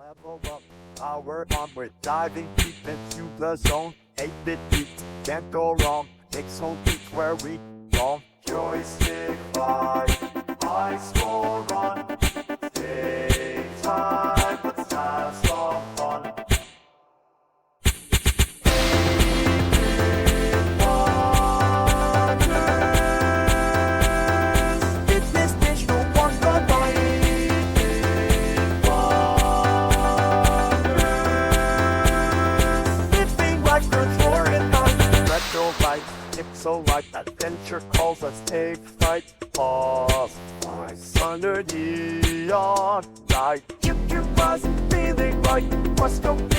Level up, power on, we're diving deep into the zone. 8-bit beats, can't go wrong. Pixel beats where we roam. Joystick fly, high score run. Take time, let's have some fun. It's this digital wonder so like adventure calls us, take flight. Pause, flies under neon light. You buzz, feeling right. Must go.